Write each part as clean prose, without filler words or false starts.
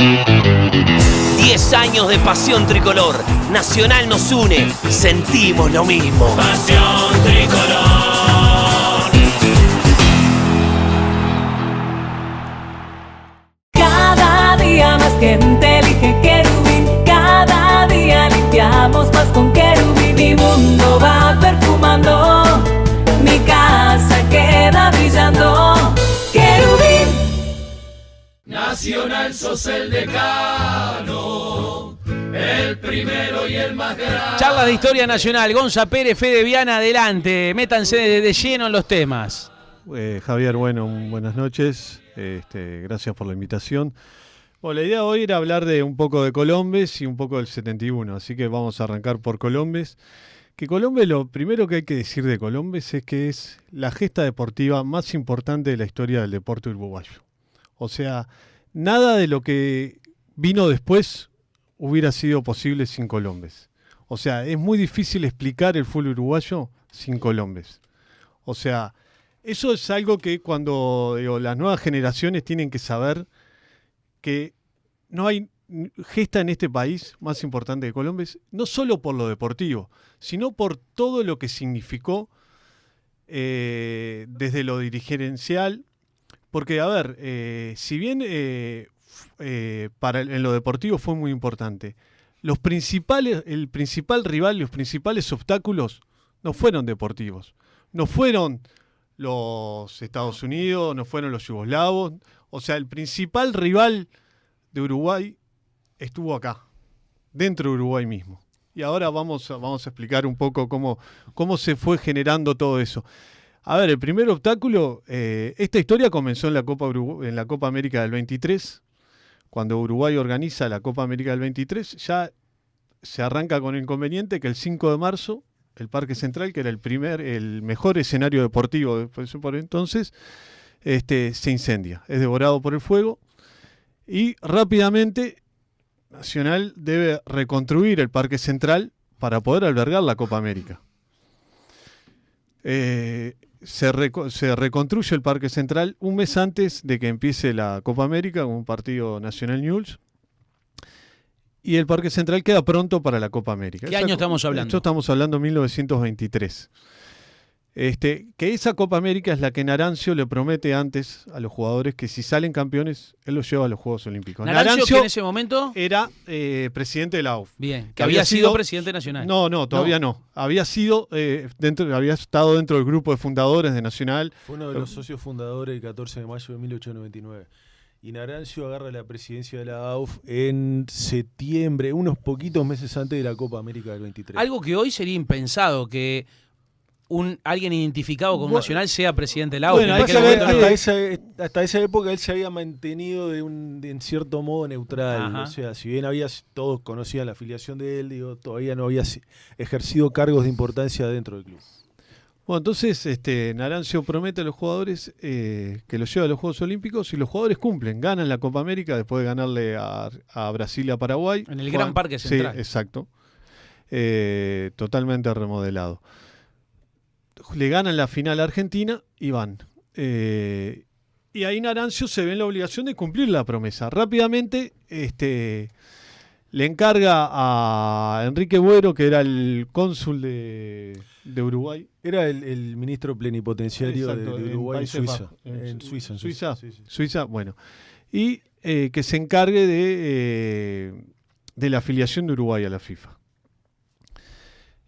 10 años de pasión tricolor. Nacional nos une, sentimos lo mismo. Pasión tricolor. Cada día más gente elige Querubín. Cada día limpiamos más con Querubín. Mi mundo va perfumando, mi casa queda brillando. Querubín. Nacional sos el decano, el primero y el más grande. Charlas de historia nacional. Gonza Pérez, Fede Viana, adelante. Métanse de lleno en los temas. Javier, bueno, buenas noches. Gracias por la invitación. Bueno, la idea hoy era hablar de un poco de Colombes y un poco del 71, así que vamos a arrancar por Colombes. Que Colombes, lo primero que hay que decir de Colombes es que es la gesta deportiva más importante de la historia del deporte uruguayo. O sea, nada de lo que vino después hubiera sido posible sin Colombes. O sea, es muy difícil explicar el fútbol uruguayo sin Colombes. O sea, eso es algo que cuando las nuevas generaciones tienen que saber que no hay gesta en este país más importante que Colombes, no solo por lo deportivo, sino por todo lo que significó desde lo dirigencial. Porque, a ver, si bien en lo deportivo fue muy importante, el principal rival, los principales obstáculos no fueron deportivos. No fueron los Estados Unidos, no fueron los yugoslavos. O sea, el principal rival de Uruguay estuvo acá, dentro de Uruguay mismo. Y ahora vamos a explicar un poco cómo se fue generando todo eso. A ver, el primer obstáculo, esta historia comenzó en la Copa América del 23, cuando Uruguay organiza la Copa América del 23, ya se arranca con el inconveniente que el 5 de marzo, el Parque Central, que era el mejor escenario deportivo por entonces, se incendia, es devorado por el fuego y rápidamente Nacional debe reconstruir el Parque Central para poder albergar la Copa América. Se reconstruye el Parque Central un mes antes de que empiece la Copa América con un partido Nacional Newell's. Y el Parque Central queda pronto para la Copa América. ¿Qué año estamos hablando? Esto estamos hablando de 1923. Que esa Copa América es la que Narancio le promete antes a los jugadores que si salen campeones, él los lleva a los Juegos Olímpicos. Narancio que en ese momento era presidente de la AUF. Bien, que había sido presidente nacional. No, todavía no. Había estado dentro del grupo de fundadores de Nacional. Fue uno de los socios fundadores el 14 de mayo de 1899. Y Narancio agarra la presidencia de la AUF en septiembre, unos poquitos meses antes de la Copa América del 23. Algo que hoy sería impensado, que alguien identificado con Nacional sea presidente de la AUF. Bueno, hasta esa época él se había mantenido en cierto modo neutral. Ajá. O sea, si bien todos conocían la afiliación de él, todavía no había ejercido cargos de importancia dentro del club. Bueno, entonces Narancio promete a los jugadores que los lleva a los Juegos Olímpicos y los jugadores cumplen, ganan la Copa América después de ganarle a Brasil y a Paraguay. En el Gran Parque Central. Sí, exacto. Totalmente remodelado. Le ganan la final a Argentina y van. Y ahí Narancio se ve en la obligación de cumplir la promesa. Rápidamente le encarga a Enrique Buero, que era el cónsul de Uruguay. Era el ministro plenipotenciario de Uruguay en Suiza. En Suiza. Suiza, bueno. Y que se encargue de la afiliación de Uruguay a la FIFA.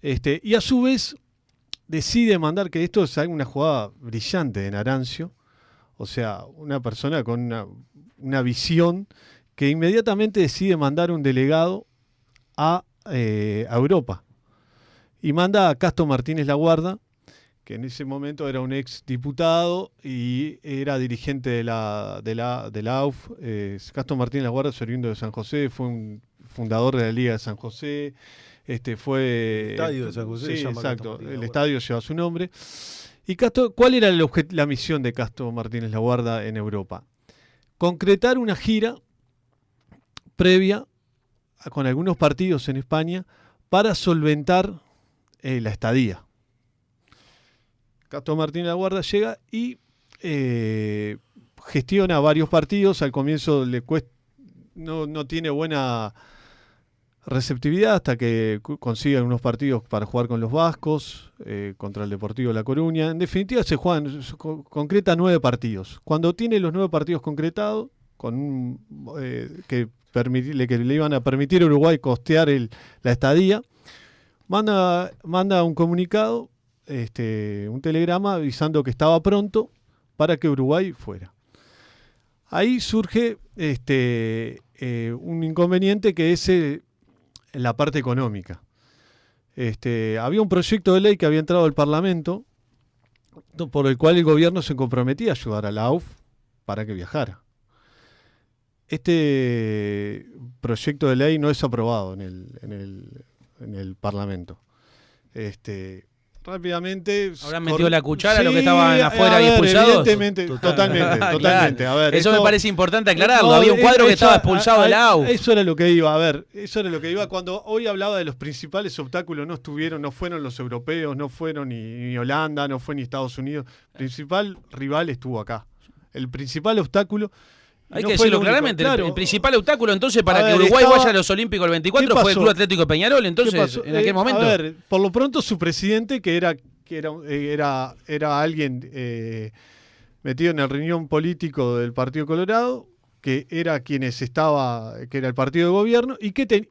Y a su vez decide mandar, que esto es una jugada brillante de Narancio, o sea, una persona con una visión, que inmediatamente decide mandar un delegado a Europa. Y manda a Casto Martínez Laguarda, que en ese momento era un ex diputado y era dirigente de la AUF. Casto Martínez Laguarda es oriundo de San José, fue un fundador de la Liga de San José. Fue el estadio de San José. Sí, exacto. El estadio lleva su nombre. Y ¿cuál era la misión de Casto Martínez Laguarda en Europa? Concretar una gira previa con algunos partidos en España para solventar la estadía. Casto Martínez Laguarda llega y gestiona varios partidos. Al comienzo no tiene buena receptividad hasta que consigue algunos partidos para jugar con los vascos, contra el Deportivo La Coruña. En definitiva concreta 9 partidos. Cuando tiene los 9 partidos concretados, con que le iban a permitir a Uruguay costear la estadía, manda un comunicado, un telegrama avisando que estaba pronto para que Uruguay fuera. Ahí surge un inconveniente que es la parte económica. Había un proyecto de ley que había entrado al Parlamento por el cual el gobierno se comprometía a ayudar a la AUF para que viajara. Este proyecto de ley no es aprobado en el Parlamento. Rápidamente... ¿Habrán metido la cuchara a los que estaban afuera y expulsados? Evidentemente, totalmente. Claro. A ver, eso me parece importante aclararlo. No, había un cuadro que estaba expulsado de la AUF. Eso era lo que iba. A ver, eso era lo que iba. Cuando hoy hablaba de los principales obstáculos, no fueron los europeos, no fueron ni Holanda, no fue ni Estados Unidos. El principal rival estuvo acá. El principal obstáculo... Hay no que fue decirlo lo único. claramente, Claro. el principal obstáculo entonces para A que ver, Uruguay vaya a los Olímpicos el 24 ¿Qué fue el pasó? Club Atlético Peñarol, entonces, en aquel momento. A ver, por lo pronto su presidente, que era alguien metido en el riñón político del Partido Colorado, que era que era el partido de gobierno, y que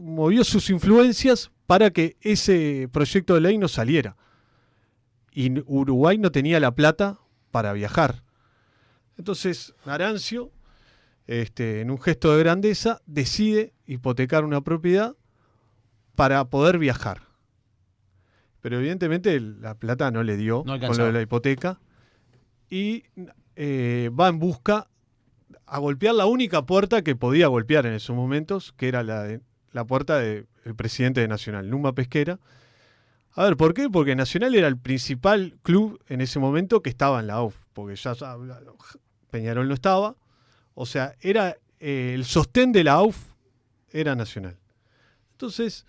movió sus influencias para que ese proyecto de ley no saliera. Y Uruguay no tenía la plata para viajar. Entonces, Narancio, en un gesto de grandeza, decide hipotecar una propiedad para poder viajar. Pero evidentemente la plata no le dio con lo de la hipoteca y va en busca a golpear la única puerta que podía golpear en esos momentos, que era la puerta del presidente de Nacional, Numa Pesquera. A ver, ¿por qué? Porque Nacional era el principal club en ese momento que estaba en la AUF, porque ya Peñarol no estaba. O sea, era el sostén de la AUF era Nacional. Entonces,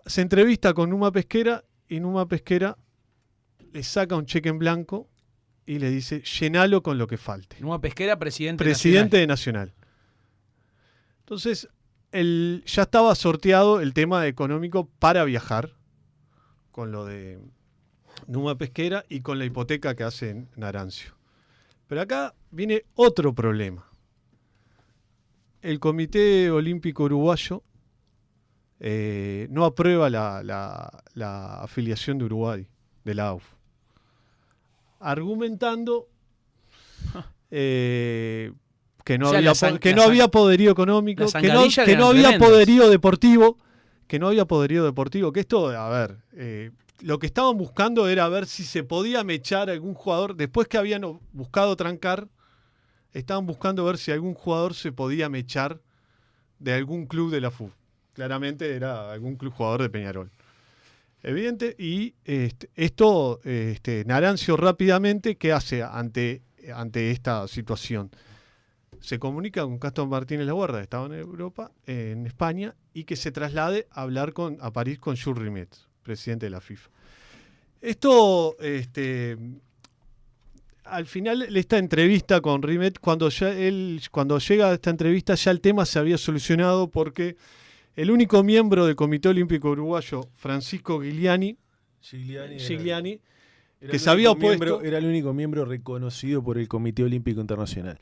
se entrevista con Numa Pesquera y Numa Pesquera le saca un cheque en blanco y le dice, llenalo con lo que falte. Numa Pesquera, presidente de Nacional. Entonces, ya estaba sorteado el tema económico para viajar, con lo de Numa Pesquera y con la hipoteca que hace Narancio. Pero acá viene otro problema. El Comité Olímpico Uruguayo no aprueba la afiliación de Uruguay, de la AUF, argumentando que no había poderío económico, que no había poderío deportivo, que esto, a ver, lo que estaban buscando era ver si se podía mechar algún jugador, después que habían buscado trancar, estaban buscando ver si algún jugador se podía mechar de algún club de la FUF. Claramente era algún club jugador de Peñarol. Evidente, y Narancio rápidamente, ¿qué hace ante esta situación? Se comunica con Castro Martínez Laguarda, que estaba en Europa, en España, y que se traslade a hablar a París con Jules Rimet, presidente de la FIFA. Esto, al final, esta entrevista con Rimet, cuando llega a esta entrevista, ya el tema se había solucionado porque el único miembro del Comité Olímpico Uruguayo, Francisco Gigliani, que se había opuesto... Era el único miembro reconocido por el Comité Olímpico Internacional.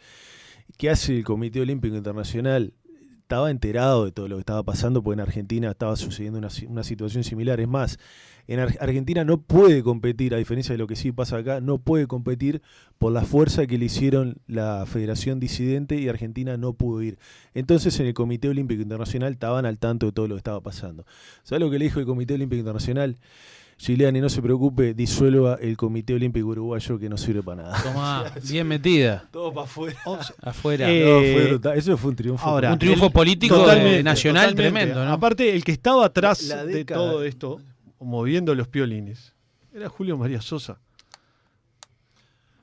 ¿Qué hace el Comité Olímpico Internacional? Estaba enterado de todo lo que estaba pasando, porque en Argentina estaba sucediendo una situación similar. Es más, en Argentina no puede competir, a diferencia de lo que sí pasa acá, no puede competir por la fuerza que le hicieron la Federación Disidente, y Argentina no pudo ir. Entonces en el Comité Olímpico Internacional estaban al tanto de todo lo que estaba pasando. ¿Sabes lo que le dijo el Comité Olímpico Internacional? Gigliani, no se preocupe, disuelva el Comité Olímpico Uruguayo, que no sirve para nada. Tomá, bien metida. Todo para afuera. Afuera. Eso fue un triunfo. Ahora, un triunfo político nacional tremendo, ¿no? Aparte, el que estaba atrás de todo esto, moviendo los piolines, era Julio María Sosa.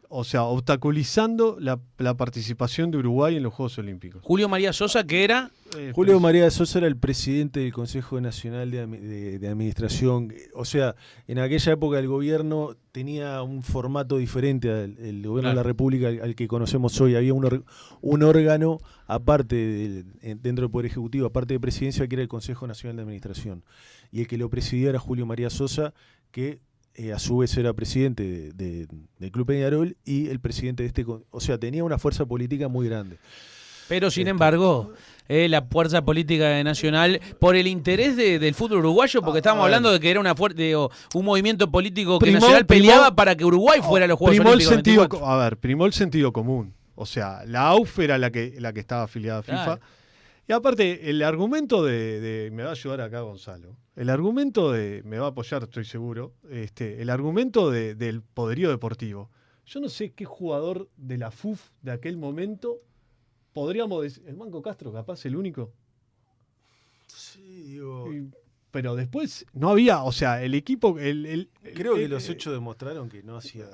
o sea, obstaculizando la participación de Uruguay en los Juegos Olímpicos. Julio María Sosa, que era... Julio María Sosa era el presidente del Consejo Nacional de Administración. O sea, en aquella época el gobierno tenía un formato diferente al gobierno de la República al que conocemos hoy. Había un órgano aparte dentro del Poder Ejecutivo, aparte de presidencia, que era el Consejo Nacional de Administración. Y el que lo presidía era Julio María Sosa, que a su vez era presidente del Club Peñarol y el presidente de este... O sea, tenía una fuerza política muy grande. Pero sin embargo, la fuerza política de Nacional, por el interés del fútbol uruguayo, porque estábamos hablando de que era un movimiento político que Nacional peleaba para que Uruguay fuera a los Juegos Olímpicos. Primó el sentido común. O sea, la AUF era la que estaba afiliada a FIFA. Claro. Y aparte, el argumento me va a ayudar acá Gonzalo. El argumento me va a apoyar, estoy seguro. El argumento del poderío deportivo. Yo no sé qué jugador de la FUF de aquel momento podríamos decir. ¿El Manco Castro, capaz, el único? Sí, digo. Pero después no había, o sea, el equipo. Creo que los hechos demostraron que no hacía.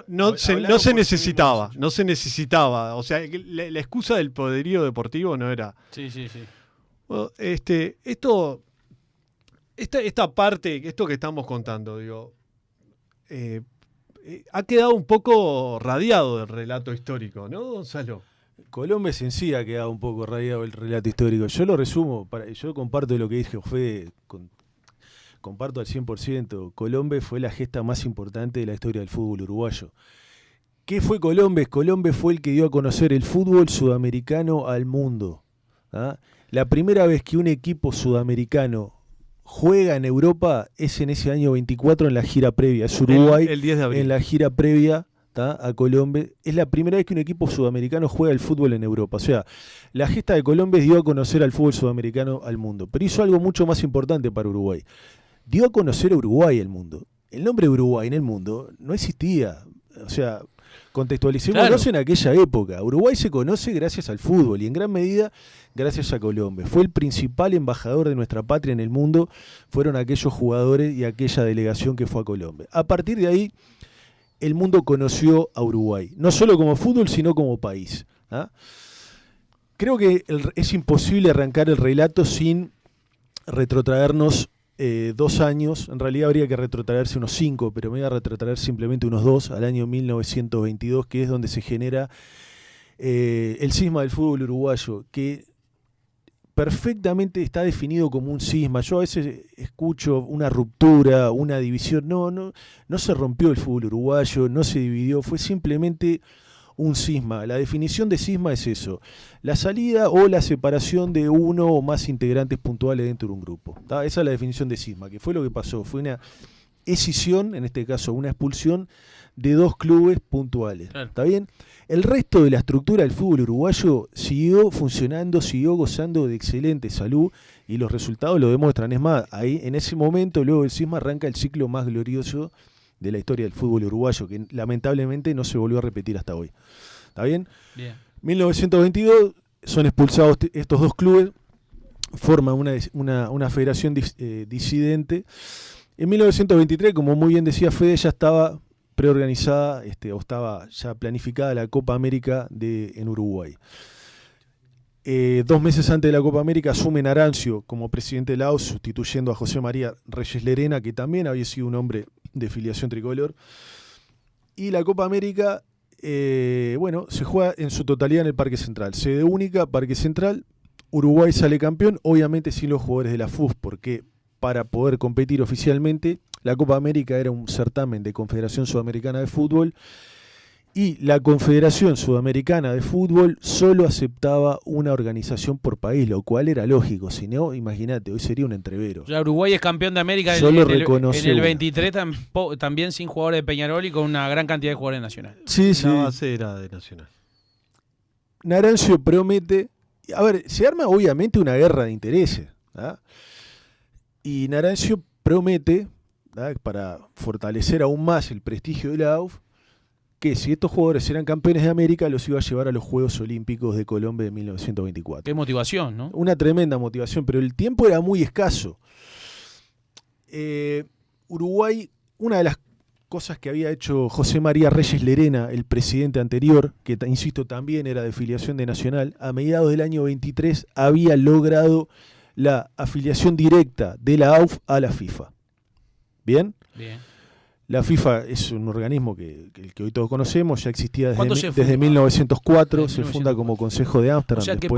No se necesitaba. No se necesitaba. O sea, la excusa del poderío deportivo no era. Sí. Bueno, esta parte, esto que estamos contando, digo, ha quedado un poco radiado del relato histórico, ¿no, Gonzalo? Colombes en sí ha quedado un poco radiado el relato histórico. Yo lo resumo, yo comparto lo que dije, comparto al 100%. Colombes fue la gesta más importante de la historia del fútbol uruguayo. ¿Qué fue Colombes? Colombes fue el que dio a conocer el fútbol sudamericano al mundo. ¿Ah? La primera vez que un equipo sudamericano juega en Europa es en ese año 24 en la gira previa. Es Uruguay el 10 de abril. En la gira previa a Colombes. Es la primera vez que un equipo sudamericano juega el fútbol en Europa. O sea, la gesta de Colombes dio a conocer al fútbol sudamericano al mundo. Pero hizo algo mucho más importante para Uruguay. Dio a conocer a Uruguay al mundo. El nombre de Uruguay en el mundo no existía. O sea, contextualicémonos en aquella época. Uruguay se conoce gracias al fútbol y en gran medida gracias a Colombes. Fue el principal embajador de nuestra patria en el mundo. Fueron aquellos jugadores y aquella delegación que fue a Colombes. A partir de ahí, el mundo conoció a Uruguay, no solo como fútbol, sino como país. ¿Ah? Creo que es imposible arrancar el relato sin retrotraernos 2 años. En realidad habría que retrotraerse unos 5, pero me voy a retrotraer simplemente unos 2, al año 1922, que es donde se genera el cisma del fútbol uruguayo, que perfectamente está definido como un cisma. Yo a veces escucho una ruptura, una división. No se rompió el fútbol uruguayo, no se dividió, fue simplemente un cisma. La definición de cisma es eso: la salida o la separación de uno o más integrantes puntuales dentro de un grupo. ¿Tá? Esa es la definición de cisma, que fue lo que pasó. Fue una escisión, en este caso una expulsión, de 2 clubes puntuales. Claro. ¿Está bien? El resto de la estructura del fútbol uruguayo siguió funcionando, siguió gozando de excelente salud y los resultados lo demuestran. Es más, ahí en ese momento, luego del cisma, arranca el ciclo más glorioso de la historia del fútbol uruguayo, que lamentablemente no se volvió a repetir hasta hoy. ¿Está bien? Bien. 1922 son expulsados estos 2 clubes, forman una federación disidente. En 1923, como muy bien decía Fede, ya estaba preorganizada, o estaba ya planificada la Copa América en Uruguay. 2 meses antes de la Copa América asume Narancio como presidente de la AUF, sustituyendo a José María Reyes Lerena, que también había sido un hombre de filiación tricolor. Y la Copa América, se juega en su totalidad en el Parque Central. Sede única, Parque Central. Uruguay sale campeón, obviamente sin los jugadores de la FUF, porque para poder competir oficialmente, la Copa América era un certamen de Confederación Sudamericana de Fútbol y la Confederación Sudamericana de Fútbol solo aceptaba una organización por país, lo cual era lógico. Si no, imagínate, hoy sería un entrevero. Ya Uruguay es campeón de América en el 23 también sin jugadores de Peñarol y con una gran cantidad de jugadores de Nacional. Sí. La base era de Nacional. Narancio promete... A ver, se arma obviamente una guerra de intereses. ¿Ah? Y Narancio promete, ¿verdad?, para fortalecer aún más el prestigio de la AUF, que si estos jugadores eran campeones de América, los iba a llevar a los Juegos Olímpicos de Colombia de 1924. Qué motivación, ¿no? Una tremenda motivación, pero el tiempo era muy escaso. Uruguay, una de las cosas que había hecho José María Reyes Lerena, el presidente anterior, que insisto también era de filiación de Nacional, a mediados del año 23 había logrado la afiliación directa de la AUF a la FIFA. ¿Bien? Bien. La FIFA es un organismo que hoy todos conocemos, ya existía desde 1904, se funda como Consejo de Ámsterdam. O sea que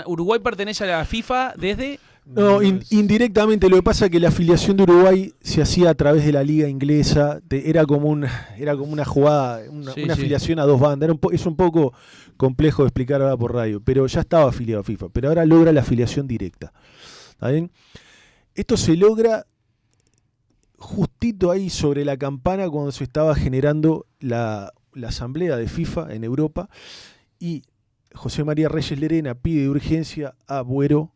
Uruguay pertenece a la FIFA desde... No, indirectamente. Lo que pasa es que la afiliación de Uruguay se hacía a través de la liga inglesa, era como una jugada, una afiliación a dos bandas. Es un poco complejo de explicar ahora por radio, pero ya estaba afiliado a FIFA, pero ahora logra la afiliación directa. ¿Está bien? Esto se logra justito ahí sobre la campana cuando se estaba generando la asamblea de FIFA en Europa, y José María Reyes Lerena pide de urgencia a Buero,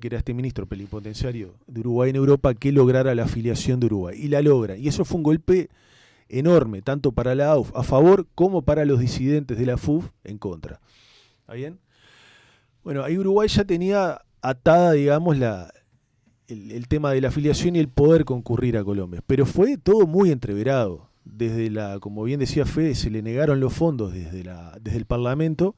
que era este ministro plenipotenciario de Uruguay en Europa, que lograra la afiliación de Uruguay, y la logra, y eso fue un golpe enorme, tanto para la AUF a favor como para los disidentes de la FUF en contra. ¿Está bien? Bueno, ahí Uruguay ya tenía atada, digamos, el tema de la afiliación y el poder concurrir a Colombia, pero fue todo muy entreverado. Como bien decía Fede, se le negaron los fondos desde el Parlamento,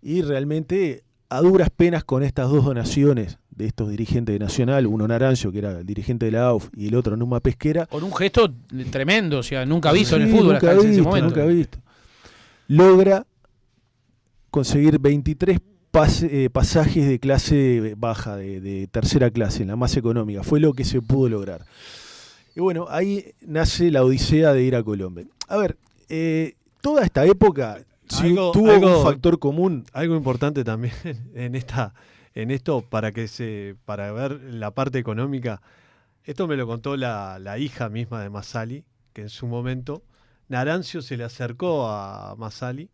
y realmente a duras penas con estas dos donaciones de estos dirigentes de Nacional, uno Naranjo, que era el dirigente de la AUF, y el otro Numa Pesquera. Con un gesto tremendo, o sea, nunca visto en el fútbol hasta ese momento. Nunca visto. Logra conseguir 23 pasajes de clase baja, de tercera clase, en la más económica. Fue lo que se pudo lograr. Y bueno, ahí nace la odisea de ir a Colombia. A ver, toda esta época tuvo un factor común. Algo importante también en esto, para ver la parte económica. Esto me lo contó la hija misma de Massali, que en su momento Naranjo se le acercó a Massali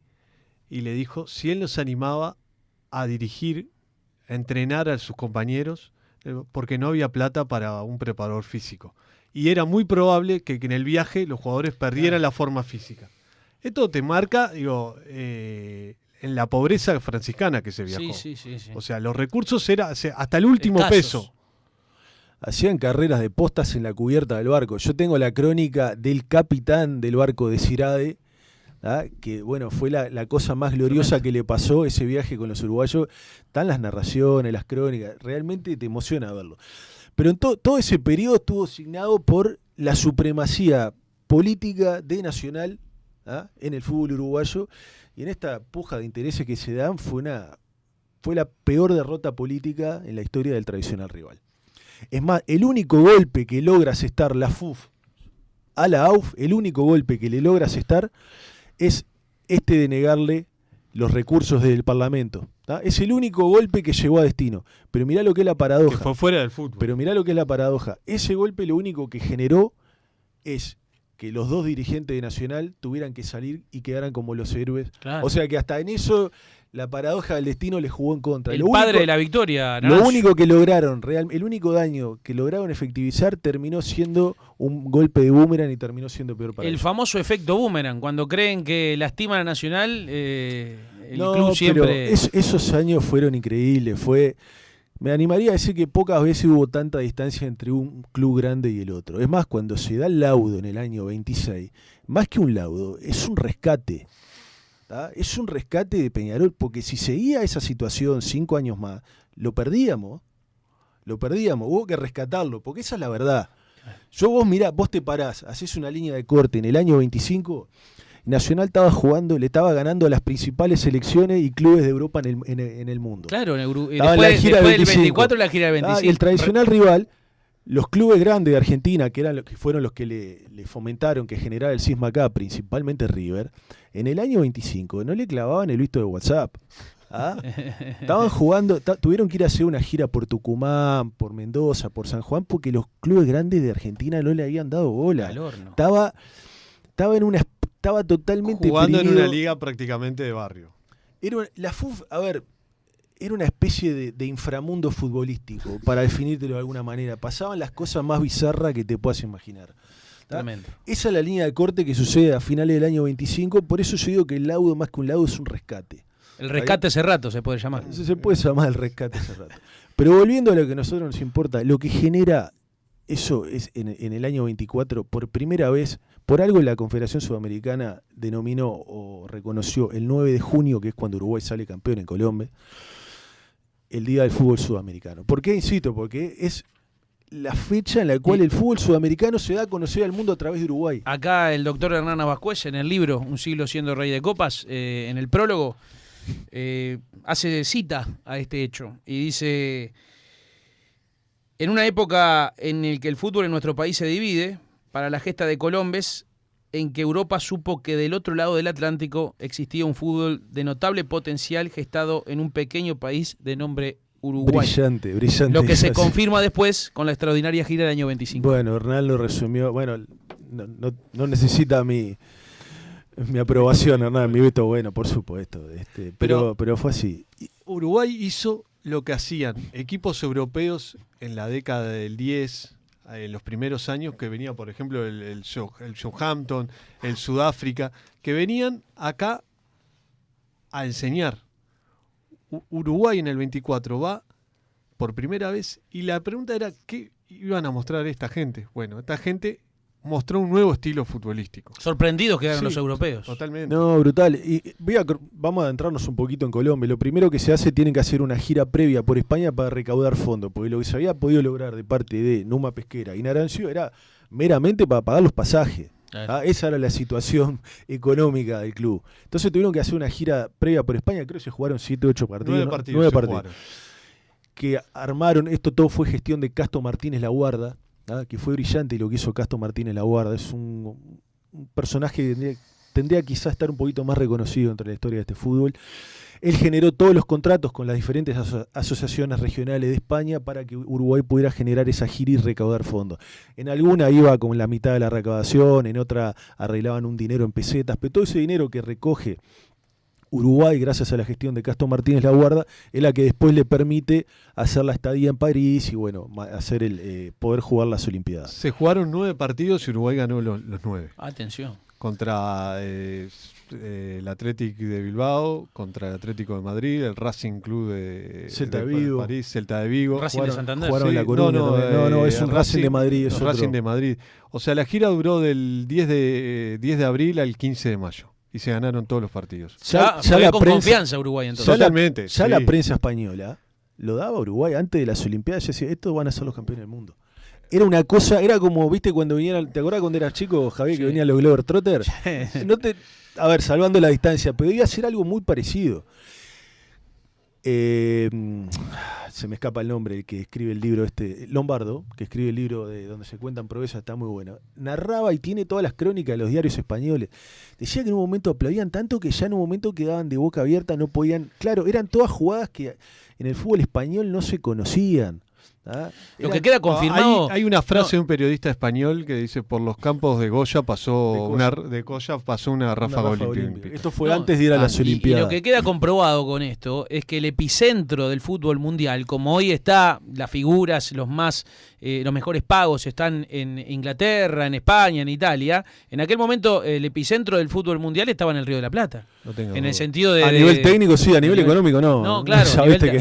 y le dijo si él nos animaba a dirigir, a entrenar a sus compañeros, porque no había plata para un preparador físico. Y era muy probable que en el viaje los jugadores perdieran la forma física. Esto te marca, en la pobreza franciscana que se viajó. Sí. O sea, los recursos eran hasta el último peso. Hacían carreras de postas en la cubierta del barco. Yo tengo la crónica del capitán del barco de Cirade, que bueno, fue la cosa más gloriosa que le pasó ese viaje con los uruguayos. Están las narraciones, las crónicas, realmente te emociona verlo. Pero en todo ese periodo estuvo signado por la supremacía política de Nacional en el fútbol uruguayo, y en esta puja de intereses que se dan fue la peor derrota política en la historia del tradicional rival. Es más, el único golpe que logra asestar la FUF a la AUF, el único golpe que le logra asestar es este de negarle los recursos del Parlamento. Es el único golpe que llegó a destino. Pero mirá lo que es la paradoja. Que fue fuera del fútbol. Pero mirá lo que es la paradoja. Ese golpe lo único que generó es que los dos dirigentes de Nacional tuvieran que salir y quedaran como los héroes. Claro. O sea que hasta en eso la paradoja del destino les jugó en contra. El padre de la victoria. Lo único que lograron, el único daño que lograron efectivizar terminó siendo un golpe de boomerang y terminó siendo peor para ellos. El famoso efecto boomerang, cuando creen que lastiman a Nacional, el club siempre... Pero esos años fueron increíbles. Me animaría a decir que pocas veces hubo tanta distancia entre un club grande y el otro. Es más, cuando se da el laudo en el año 26, más que un laudo, es un rescate. Es un rescate de Peñarol, porque si seguía esa situación 5 años más, lo perdíamos, hubo que rescatarlo, porque esa es la verdad. Vos te parás, haces una línea de corte en el año 25, Nacional estaba jugando, le estaba ganando a las principales selecciones y clubes de Europa en el mundo. Claro, después del 24 la gira del 25. Y el tradicional rival, los clubes grandes de Argentina, que fueron los que le fomentaron que generara el cisma acá, principalmente River, en el año 25 no le clavaban el visto de WhatsApp. Estaban jugando, tuvieron que ir a hacer una gira por Tucumán, por Mendoza, por San Juan, porque los clubes grandes de Argentina no le habían dado bola. Estaba totalmente jugando perdido. En una liga prácticamente de barrio. La FUF, era una especie de inframundo futbolístico, para definírtelo de alguna manera. Pasaban las cosas más bizarras que te puedas imaginar. Tremendo. Esa es la línea de corte que sucede a finales del año 25, por eso yo digo que el laudo, más que un laudo, es un rescate. El rescate Cerrato se puede llamar. Se puede llamar el rescate Cerrato. Pero volviendo a lo que a nosotros nos importa, lo que genera eso es en el año 24, por primera vez Por algo la Confederación Sudamericana denominó o reconoció el 9 de junio, que es cuando Uruguay sale campeón en Colombia, el Día del Fútbol Sudamericano. ¿Por qué? Insisto, porque es la fecha en la cual el fútbol sudamericano se da a conocer al mundo a través de Uruguay. Acá el doctor Hernán Navascuez, en el libro Un siglo siendo rey de copas, en el prólogo, hace cita a este hecho y dice: en una época en la que el fútbol en nuestro país se divide, para la gesta de Colombes, en que Europa supo que del otro lado del Atlántico existía un fútbol de notable potencial gestado en un pequeño país de nombre Uruguay. Brillante. Lo que se confirma después con la extraordinaria gira del año 25. Bueno, Hernán lo resumió. Bueno, no necesita mi aprobación, Hernán, mi veto, bueno, por supuesto. Pero fue así. Uruguay hizo lo que hacían equipos europeos en la década del 10, en los primeros años, que venía, por ejemplo, el Southampton, el Sudáfrica, que venían acá a enseñar. Uruguay en el 24 va por primera vez y la pregunta era: ¿qué iban a mostrar esta gente? Bueno, esta gente mostró un nuevo estilo futbolístico. Sorprendidos quedaron los europeos. Totalmente. No, brutal. Y vamos a adentrarnos un poquito en Colombia. Lo primero que se hace, tienen que hacer una gira previa por España para recaudar fondos, porque lo que se había podido lograr de parte de Numa Pesquera y Narancio era meramente para pagar los pasajes. Esa era la situación económica del club. Entonces tuvieron que hacer una gira previa por España. Creo que se jugaron 7 u 8 partidos. 9 partidos. Que armaron, esto todo fue gestión de Casto Martínez Laguarda, que fue brillante lo que hizo Casto Martínez Laguarda. Es un personaje que tendría quizás estar un poquito más reconocido entre la historia de este fútbol. Él generó todos los contratos con las diferentes asociaciones regionales de España para que Uruguay pudiera generar esa gira y recaudar fondos. En alguna iba con la mitad de la recaudación, en otra arreglaban un dinero en pesetas, pero todo ese dinero que recoge Uruguay, gracias a la gestión de Casto Martínez Laguarda, es la que después le permite hacer la estadía en París y bueno, hacer poder jugar las Olimpiadas. Se jugaron 9 partidos y Uruguay ganó los 9. Atención. Contra el Athletic de Bilbao, contra el Atlético de Madrid, el Racing Club de París, Celta de Vigo. Racing de Santander. Jugaron en La Coruña. No, es un Racing de Madrid. Es Racing de Madrid. O sea, la gira duró del 10 de abril al 15 de mayo. Y se ganaron todos los partidos. Ya la con confianza Uruguay entonces. Totalmente. La prensa española lo daba a Uruguay antes de las Olimpiadas. Ya decía, estos van a ser los campeones del mundo. Era una cosa, era como, viste, cuando venían, ¿te acordás cuando eras chico, Javier, que venían los Globetrotters? A ver, salvando la distancia, pero iba a ser algo muy parecido. Se me escapa el nombre, el que escribe el libro Lombardo, que escribe el libro de donde se cuentan proezas, está muy bueno. Narraba y tiene todas las crónicas de los diarios españoles. Decía que en un momento aplaudían tanto que ya en un momento quedaban de boca abierta, no podían. Claro, eran todas jugadas que en el fútbol español no se conocían. Lo que queda confirmado. Hay una frase de un periodista español que dice: por los campos de Goya pasó una ráfaga olímpica. Esto fue antes de ir a las Olimpiadas. Y lo que queda comprobado con esto es que el epicentro del fútbol mundial, como hoy está, las figuras, los mejores pagos están en Inglaterra, en España, en Italia. En aquel momento el epicentro del fútbol mundial estaba en el Río de la Plata. En el sentido de... A nivel técnico sí, a nivel económico no. No, claro,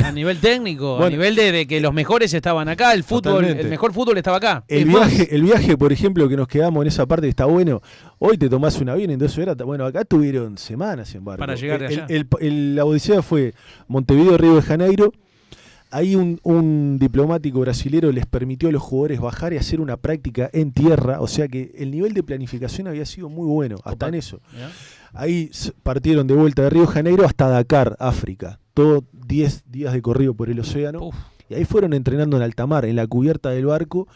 a nivel técnico, bueno, a nivel de que los mejores estaban acá, el mejor fútbol estaba acá. El viaje, por ejemplo, que nos quedamos en esa parte que está bueno, hoy te tomás un avión en 12 horas, bueno, acá tuvieron semanas en barco. Para llegar de allá. La odisea fue Montevideo, Río de Janeiro. Ahí un diplomático brasilero les permitió a los jugadores bajar y hacer una práctica en tierra, o sea que el nivel de planificación había sido muy bueno, hasta en eso. ¿Ya? Ahí partieron de vuelta de Río de Janeiro hasta Dakar, África, todo 10 días de corrido por el océano. Uf. Y ahí fueron entrenando en alta mar, en la cubierta del barco.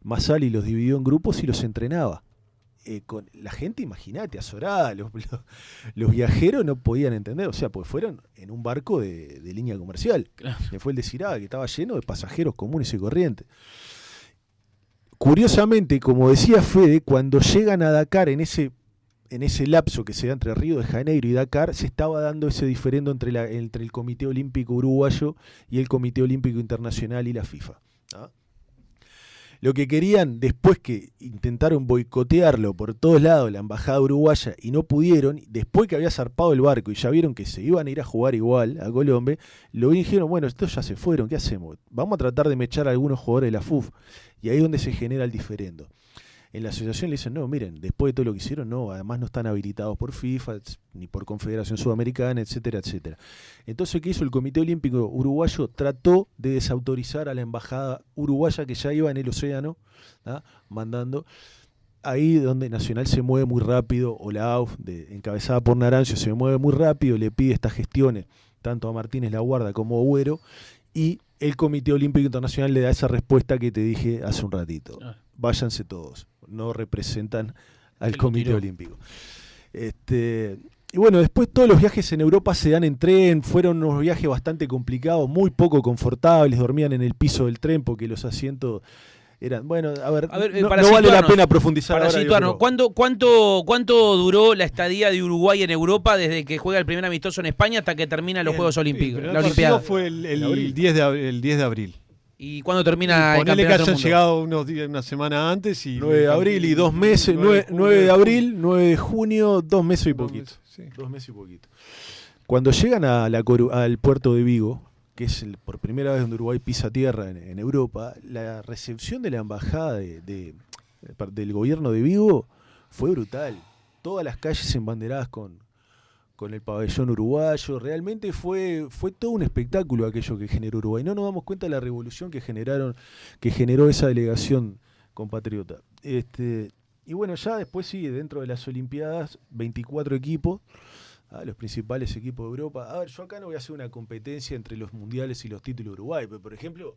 Massali los dividió en grupos y los entrenaba. Con la gente, imagínate, azorada, los viajeros no podían entender, o sea, pues fueron en un barco de línea comercial, claro. Que fue el de Cirada, que estaba lleno de pasajeros comunes y corrientes. Curiosamente, como decía Fede, cuando llegan a Dakar, en ese lapso que se da entre Río de Janeiro y Dakar, se estaba dando ese diferendo entre el Comité Olímpico Uruguayo y el Comité Olímpico Internacional y la FIFA, ¿no? Lo que querían, después que intentaron boicotearlo por todos lados, la embajada uruguaya, y no pudieron, después que había zarpado el barco y ya vieron que se iban a ir a jugar igual a Colombia, lo dijeron, bueno, estos ya se fueron, ¿qué hacemos? Vamos a tratar de mechar a algunos jugadores de la FUF. Y ahí es donde se genera el diferendo. en la asociación le dicen, no, miren, después de todo lo que hicieron, no, además no están habilitados por FIFA, ni por Confederación Sudamericana, etcétera, etcétera. Entonces, ¿qué hizo el Comité Olímpico Uruguayo? Trató de desautorizar a la embajada uruguaya que ya iba en el océano, ¿tá? Mandando. Ahí donde Nacional se mueve muy rápido, o la AUF, encabezada por Naranjo, se mueve muy rápido, le pide estas gestiones, tanto a Martínez Laguarda como a Agüero, y el Comité Olímpico Internacional le da esa respuesta que te dije hace un ratito. Váyanse todos, no representan al Comité Olímpico. Y bueno, después todos los viajes en Europa se dan en tren, fueron unos viajes bastante complicados, muy poco confortables, dormían en el piso del tren porque los asientos eran, bueno, a ver no vale la pena profundizar para ahora. Situarnos, ¿cuánto duró la estadía de Uruguay en Europa desde que juega el primer amistoso en España hasta que termina los Juegos Olímpicos? La Olimpiada fue el 10 de abril. ¿Y cuándo termina el campeonato? Ponele que hayan llegado una semana antes. 9 de abril y 2 meses, 9 de abril, 9 de junio, 2 meses y poquito. 2 meses y poquito. Cuando llegan al puerto de Vigo, que es por primera vez donde Uruguay pisa tierra en Europa, la recepción de la embajada del gobierno de Vigo fue brutal. Todas las calles embanderadas con el pabellón uruguayo. Realmente fue todo un espectáculo aquello que generó Uruguay. No nos damos cuenta de la revolución que generó esa delegación compatriota. Y bueno, ya después sigue dentro de las Olimpiadas 24 equipos. Los principales equipos de Europa. A ver, yo acá no voy a hacer una competencia entre los mundiales y los títulos de Uruguay, pero por ejemplo,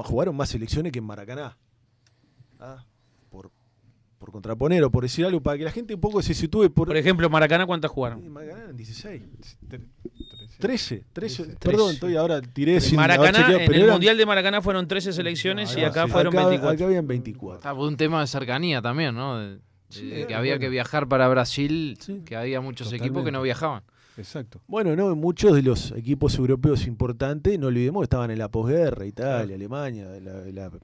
jugaron más selecciones que en Maracaná. Por contraponer o por decir algo, para que la gente un poco se sitúe. Por ejemplo, Maracaná, ¿cuántas jugaron? Maracaná eran 16. 13. Perdón, ahora tiré sin Maracaná, chequeado, en el Mundial de Maracaná fueron 13 selecciones y acá fueron 24. Acá habían 24. Por un tema de cercanía también, ¿no? Que había que viajar para Brasil, que había muchos equipos que no viajaban. Exacto. Bueno, no, muchos de los equipos europeos importantes, no olvidemos, estaban en la posguerra, Italia, Alemania,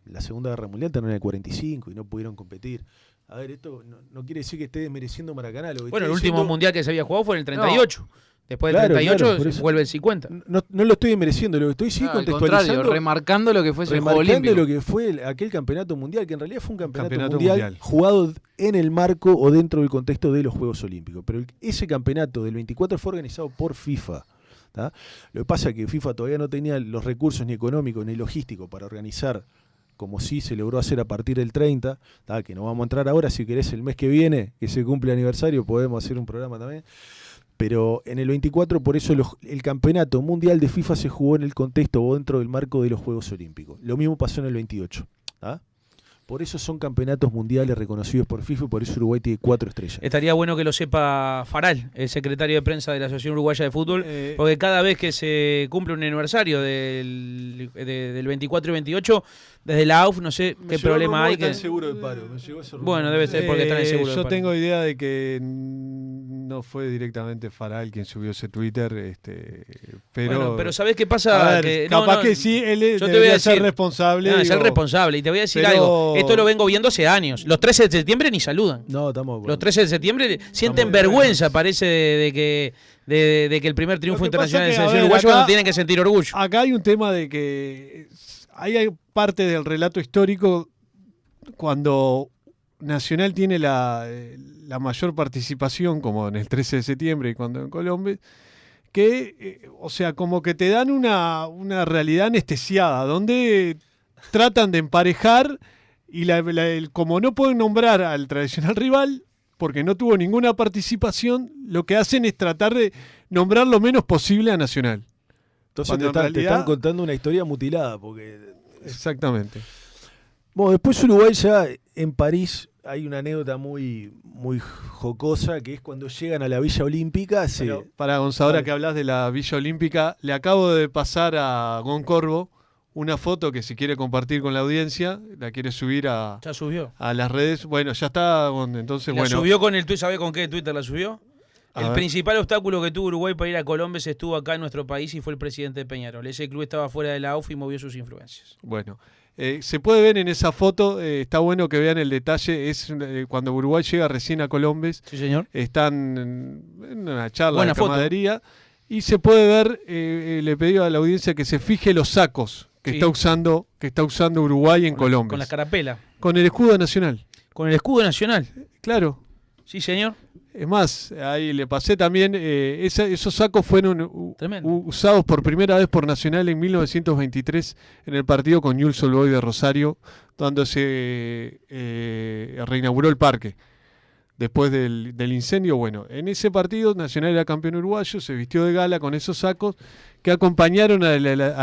la Segunda Guerra Mundial terminó en el 45 y no pudieron competir. A ver, esto no quiere decir que esté desmereciendo Maracaná. Bueno, el último mundial que se había jugado fue en el 38. No. Después del 38 vuelve el 50. No lo estoy desmereciendo, lo que estoy contextualizando. Remarcando lo que fue ese Juego Olímpico. Remarcando lo que fue aquel campeonato mundial, que en realidad fue un campeonato mundial jugado en el marco o dentro del contexto de los Juegos Olímpicos. Pero ese campeonato del 24 fue organizado por FIFA. ¿Tá? Lo que pasa es que FIFA todavía no tenía los recursos ni económicos ni logísticos para organizar, como sí se logró hacer a partir del 30, ¿tá? Que no vamos a entrar ahora, si querés el mes que viene, que se cumple el aniversario, podemos hacer un programa también. Pero en el 24, por eso el campeonato mundial de FIFA se jugó en el contexto o dentro del marco de los Juegos Olímpicos. Lo mismo pasó en el 28. ¿Ah? Por eso son campeonatos mundiales reconocidos por FIFA y por eso Uruguay tiene 4 estrellas. Estaría bueno que lo sepa Faral, el secretario de prensa de la Asociación Uruguaya de Fútbol, porque cada vez que se cumple un aniversario del 24 y 28, desde la AUF no sé qué problema hay. Está en seguro de paro. Me llegó ese rumor. Bueno, debe ser porque están en seguro de paro. Yo tengo idea de que no fue directamente Faral quien subió ese Twitter, pero... Bueno, pero ¿sabés qué pasa? A ver, capaz que sí, él debería ser responsable. No, ser responsable. Y te voy a decir algo. Esto lo vengo viendo hace años. Los 13 de septiembre ni saludan. No, estamos. Los 13 de septiembre sienten vergüenza, parece, de que el primer triunfo internacional de la selección uruguaya no tienen que sentir orgullo. Acá hay un tema de que hay parte del relato histórico cuando Nacional tiene la mayor participación, como en el 13 de septiembre y cuando en Colombia, que, o sea, como que te dan una realidad anestesiada, donde tratan de emparejar y como no pueden nombrar al tradicional rival, porque no tuvo ninguna participación, lo que hacen es tratar de nombrar lo menos posible a Nacional. Entonces te están contando una historia mutilada. Exactamente. Bueno, después Uruguay ya en París hay una anécdota muy, muy jocosa, que es cuando llegan a la Villa Olímpica. Para Gonzalo, ahora que hablas de la Villa Olímpica, le acabo de pasar a Gon Corvo una foto que si quiere compartir con la audiencia, la quiere subir ya subió a las redes. Bueno, ya está, entonces la subió con el Twitter. ¿Sabe con qué Twitter la subió? El principal obstáculo que tuvo Uruguay para ir a Colombia estuvo acá en nuestro país y fue el presidente de Peñarol. Ese club estaba fuera de la AUF y movió sus influencias. Bueno, se puede ver en esa foto, está bueno que vean el detalle, es cuando Uruguay llega recién a Colombia. Sí, señor. Están en una charla de camaradería y se puede ver, le pedí a la audiencia que se fije los sacos que está usando Uruguay en Colombia. Con la escarapela. Con el escudo nacional. Con el escudo nacional. Claro. Sí, señor. Es más, ahí le pasé también, esos sacos fueron usados por primera vez por Nacional en 1923 en el partido con Newell's Old Boys de Rosario, cuando se reinauguró el parque. Después del incendio, bueno, en ese partido Nacional era campeón uruguayo, se vistió de gala con esos sacos que acompañaron a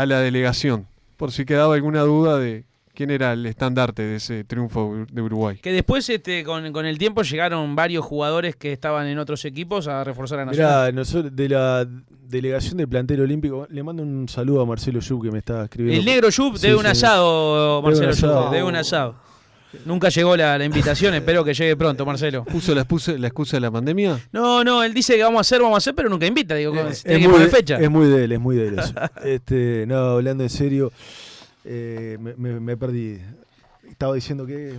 la delegación, por si quedaba alguna duda de quién era el estandarte de ese triunfo de Uruguay. Que después con el tiempo llegaron varios jugadores que estaban en otros equipos a reforzar a Nacional. Mirá, nosotros de la delegación del plantel olímpico, le mando un saludo a Marcelo Yub que me está escribiendo. El negro Yub debe un asado, Marcelo Yub, debe un asado. Nunca llegó la invitación, espero que llegue pronto, Marcelo. ¿Puso la excusa de la pandemia? No, él dice que vamos a hacer, pero nunca invita. Digo, tiene que muy poner fecha. Es muy de él eso. No, hablando en serio, me perdí. Estaba diciendo que...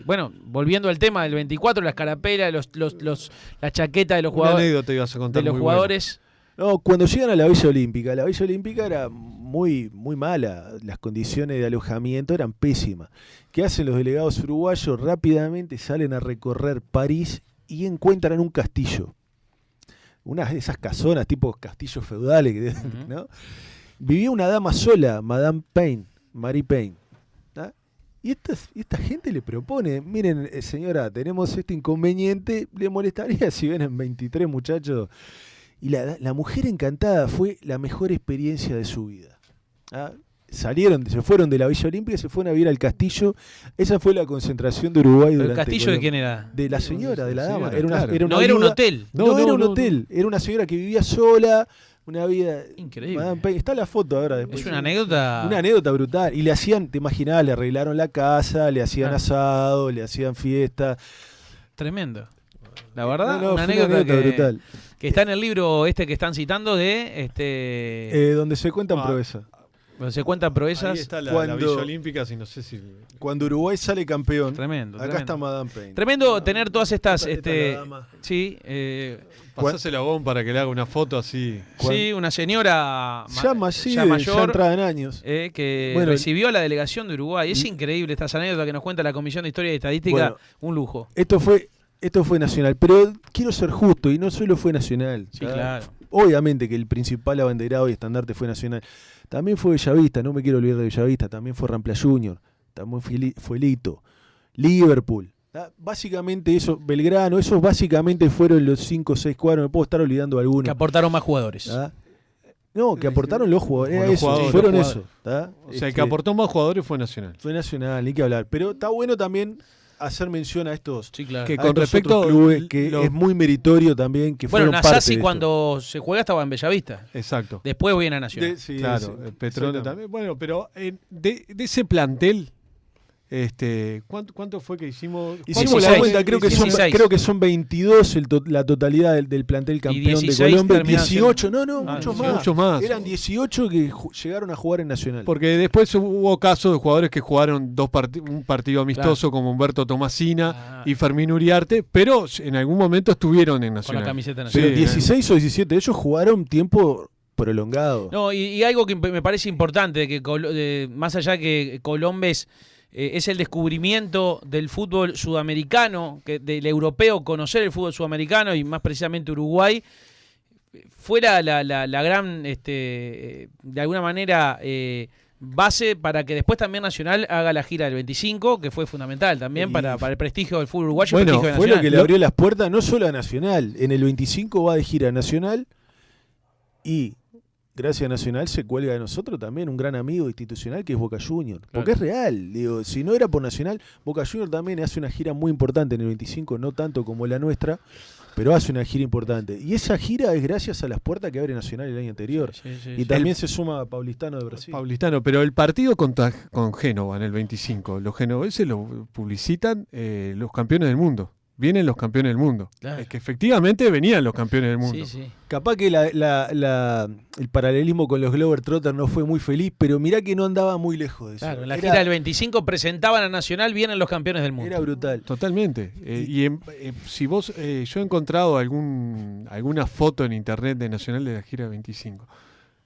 Bueno, volviendo al tema del 24, la escarapela, la chaqueta de los jugadores. Una anécdota ibas a contar de los muy jugadores. No, cuando llegan a la Villa Olímpica era muy, muy mala. Las condiciones de alojamiento eran pésimas. ¿Qué hacen los delegados uruguayos? Rápidamente salen a recorrer París y encuentran un castillo. Unas de esas casonas, tipo castillos feudales, ¿no? Vivía una dama sola, Madame Payne, Marie Payne. ¿Ah? Y esta gente le propone, miren, señora, tenemos este inconveniente, ¿le molestaría si vienen 23 muchachos? Y la mujer encantada, fue la mejor experiencia de su vida. ¿Ah? Se fueron de la Villa Olímpica y se fueron a vivir al castillo. Esa fue la concentración de Uruguay durante ¿El castillo de quién era? De la señora, de la dama. No era un hotel. No era un hotel. Era una señora que vivía sola, una vida... Increíble. Está la foto ahora después. Es una anécdota... Una anécdota brutal. Y le hacían, te imaginabas, le arreglaron la casa, le hacían asado, le hacían fiesta. Tremendo. La verdad, una anécdota brutal. Que está en el libro que están citando de... donde se cuentan proezas. Donde se cuentan proezas. Ahí está la Villa Olímpica, si no sé si... Cuando Uruguay sale campeón, tremendo. Está Madame Payne. Tremendo tener todas estas... sí, pasáselo a Gon para que le haga una foto así. Sí, una señora ya mayor, ya entrada en años. Que recibió a la delegación de Uruguay. Es increíble estas anécdotas que nos cuenta la Comisión de Historia y Estadística. Un lujo. Esto fue Nacional, pero quiero ser justo y no solo fue Nacional. Sí, claro. Obviamente que el principal abanderado y estandarte fue Nacional. También fue Bellavista, no me quiero olvidar de Bellavista, también fue Rampla Junior, también fue Lito, Liverpool. Básicamente eso, Belgrano, esos básicamente fueron los 5 o 6 cuadros, me puedo estar olvidando de algunos. Que aportaron más jugadores. No, que aportaron los jugadores. Fueron eso. O sea, el que aportó más jugadores fue Nacional. Fue Nacional, ni que hablar. Pero está bueno también hacer mención a estos, que con respecto a clubes que es muy meritorio también que fueron parte de Nasasi cuando se juega estaba en Bellavista. Exacto. Después viene a Nacional. Claro, Petróleo también. Bueno, pero de ese plantel, ¿cuánto fue que hicimos? Hicimos la cuenta, creo que son 22 la totalidad del plantel campeón de Colombia. 18, muchos más. Eran 18 que llegaron a jugar en Nacional. Porque después hubo casos de jugadores que jugaron un partido amistoso como Humberto Tomasina y Fermín Uriarte, pero en algún momento estuvieron en Nacional. Con la camiseta nacional. Pero 16 o 17 ellos jugaron tiempo prolongado. No, y algo que me parece importante, que más allá que Colombes es el descubrimiento del fútbol sudamericano, del europeo, conocer el fútbol sudamericano y más precisamente Uruguay, fuera la gran, de alguna manera, base para que después también Nacional haga la gira del 25, que fue fundamental también para el prestigio del fútbol uruguayo. Bueno, fue lo que le abrió las puertas no solo a Nacional, en el 25 va de gira Nacional y... Gracias a Nacional se cuelga de nosotros también un gran amigo institucional que es Boca Juniors. Porque es real. Digo, si no era por Nacional, Boca Juniors también hace una gira muy importante en el 25, no tanto como la nuestra, pero hace una gira importante. Y esa gira es gracias a las puertas que abre Nacional el año anterior. Y también se suma Paulistano de Brasil. Paulistano, pero el partido con Génova en el 25, los genoveses lo publicitan los campeones del mundo. Vienen los campeones del mundo. Claro. Es que efectivamente venían los campeones del mundo. Sí. Capaz que el paralelismo con los Globetrotters no fue muy feliz, pero mirá que no andaba muy lejos de eso. Claro, en la gira del 25 presentaban a Nacional, vienen los campeones del mundo. Era brutal. Totalmente. Si vos, yo he encontrado alguna foto en internet de Nacional de la gira del 25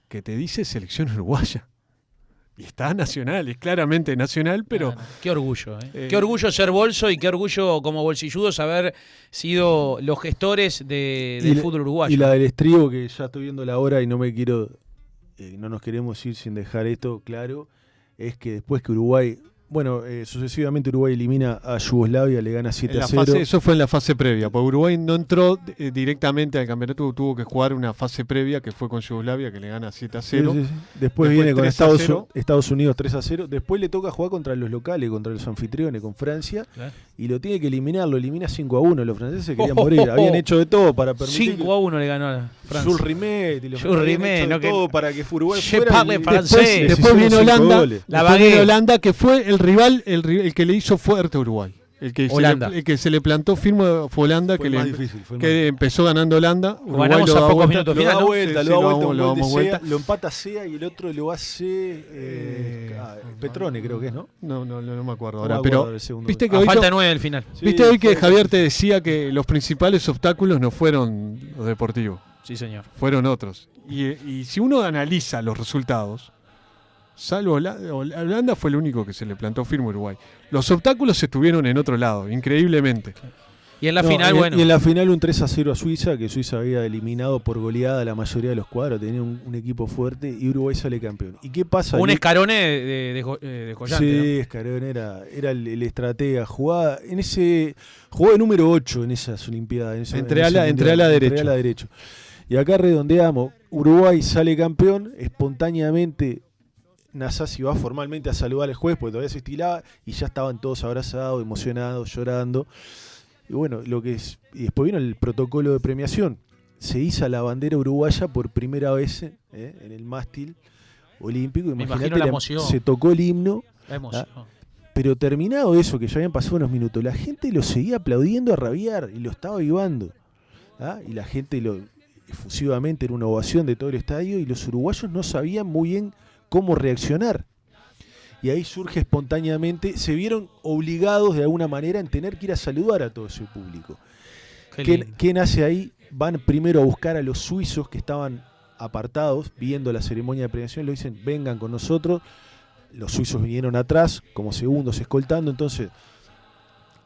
que te dice selección uruguaya. Y está Nacional, es claramente Nacional, pero... Qué orgullo, qué orgullo ser bolso y qué orgullo como bolsilludos haber sido los gestores del fútbol uruguayo. Y la del estribo, que ya estoy viendo la hora y no me quiero... no nos queremos ir sin dejar esto claro, es que después que Uruguay... Bueno, sucesivamente Uruguay elimina a Yugoslavia, le gana 7-0. Eso fue en la fase previa, porque Uruguay no entró directamente al campeonato, tuvo que jugar una fase previa que fue con Yugoslavia, que le gana 7-0. Sí. Después viene con Estados Unidos 3-0. Después le toca jugar contra los locales, contra los anfitriones, con Francia, y lo tiene que eliminar, lo elimina 5-1. Los franceses se querían morir, habían hecho de todo para permitir. 5-1 le ganó a Francia. Jules Rimet, y los no todo para que Uruguay Je fuera. parle francés. Después viene Holanda, Holanda, que fue el rival, el que le hizo fuerte a Uruguay. El que se le plantó firme fue Holanda, que empezó ganando Holanda. Uruguay ganamos a pocos minutos final, lo lo empata Sea y el otro lo hace Petrone, creo que es, ¿no? No me acuerdo ahora, pero viste que falta 9 del final. Viste hoy que Javier te decía que los principales obstáculos no fueron los deportivos. Sí, señor. Fueron otros. Y si uno analiza los resultados, salvo Holanda fue el único que se le plantó firme a Uruguay. Los obstáculos estuvieron en otro lado, increíblemente. Y en la final, Y en la final un 3-0 a Suiza, que Suiza había eliminado por goleada la mayoría de los cuadros, tenía un equipo fuerte y Uruguay sale campeón. ¿Y qué pasa? Un Escarone de Collante. Sí, ¿no? Escarone era el estratega. Jugaba de número 8 en esas Olimpiadas. Entre ala derecho. Y acá redondeamos. Uruguay sale campeón, espontáneamente Nasasi va formalmente a saludar al juez porque todavía se estilaba y ya estaban todos abrazados, emocionados, llorando. Y bueno, y después vino el protocolo de premiación. Se iza la bandera uruguaya por primera vez en el mástil olímpico. Imagínate la emoción. Se tocó el himno. La emoción. Pero terminado eso, que ya habían pasado unos minutos, la gente lo seguía aplaudiendo a rabiar y lo estaba avivando. Y la gente efusivamente era una ovación de todo el estadio y los uruguayos no sabían muy bien cómo reaccionar. Y ahí surge espontáneamente, se vieron obligados de alguna manera en tener que ir a saludar a todo ese público. ¿Qué nace ahí? Van primero a buscar a los suizos que estaban apartados, viendo la ceremonia de premiación, lo dicen, vengan con nosotros. Los suizos vinieron atrás, como segundos, escoltando. Entonces,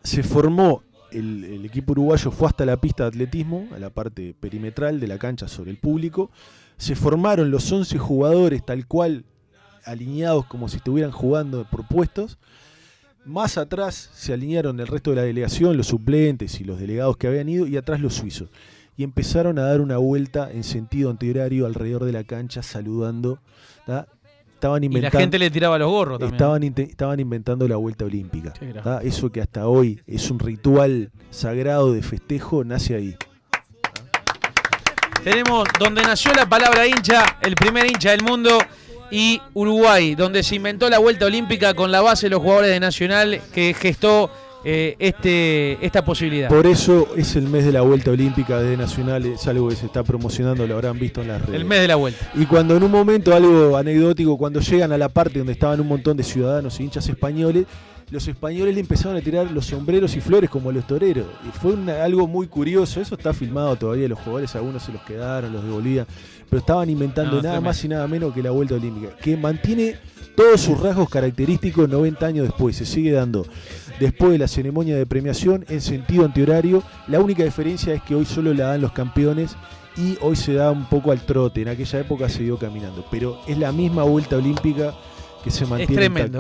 se formó, el equipo uruguayo fue hasta la pista de atletismo, a la parte perimetral de la cancha sobre el público. Se formaron los 11 jugadores tal cual, alineados como si estuvieran jugando por puestos. Más atrás se alinearon el resto de la delegación, los suplentes y los delegados que habían ido, y atrás los suizos. Y empezaron a dar una vuelta en sentido antihorario alrededor de la cancha, saludando. Y la gente le tiraba los gorros también. Estaban inventando la vuelta olímpica. Eso que hasta hoy es un ritual sagrado de festejo, nace ahí. Tenemos donde nació la palabra hincha, el primer hincha del mundo, y Uruguay, donde se inventó la vuelta olímpica con la base de los jugadores de Nacional que gestó esta posibilidad. Por eso es el mes de la vuelta olímpica de Nacional, es algo que se está promocionando, lo habrán visto en las redes. El mes de la vuelta. Y cuando en un momento, algo anecdótico, cuando llegan a la parte donde estaban un montón de ciudadanos y hinchas españoles, los españoles le empezaron a tirar los sombreros y flores como a los toreros. Y fue algo muy curioso, eso está filmado todavía, los jugadores algunos se los quedaron, los devolvían, pero estaban inventando nada más y nada menos que la vuelta olímpica, que mantiene todos sus rasgos característicos 90 años después, se sigue dando después de la ceremonia de premiación en sentido antihorario. La única diferencia es que hoy solo la dan los campeones y hoy se da un poco al trote, en aquella época se dio caminando, pero es la misma vuelta olímpica que se mantiene.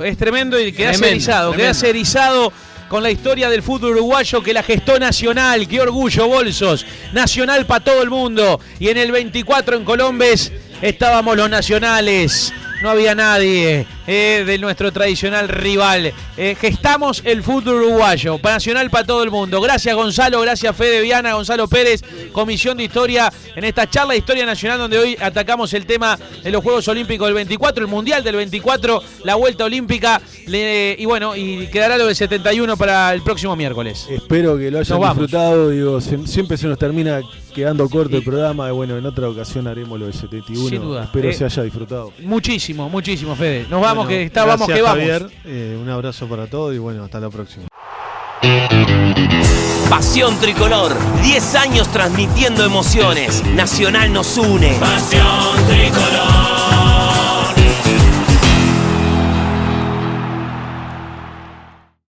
Es tremendo y queda erizado con la historia del fútbol uruguayo que la gestó Nacional. Qué orgullo, bolsos. Nacional para todo el mundo. Y en el 24 en Colombes estábamos los nacionales. No había nadie de nuestro tradicional rival. Gestamos el fútbol uruguayo. Nacional para todo el mundo. Gracias Gonzalo, gracias Fede Viana, Gonzalo Pérez, Comisión de Historia, en esta charla de Historia Nacional donde hoy atacamos el tema de los Juegos Olímpicos del 24, el Mundial del 24, la Vuelta Olímpica, y bueno, y quedará lo del 71 para el próximo miércoles. Espero que lo hayan disfrutado, digo, siempre se nos termina quedando corto el programa, bueno, en otra ocasión haremos lo del 71. Sin duda. Espero se haya disfrutado. Muchísimo, Fede. Nos vamos, que vamos. Javier, un abrazo para todos y bueno, hasta la próxima. Pasión Tricolor, 10 años transmitiendo emociones. Nacional nos une. Pasión Tricolor.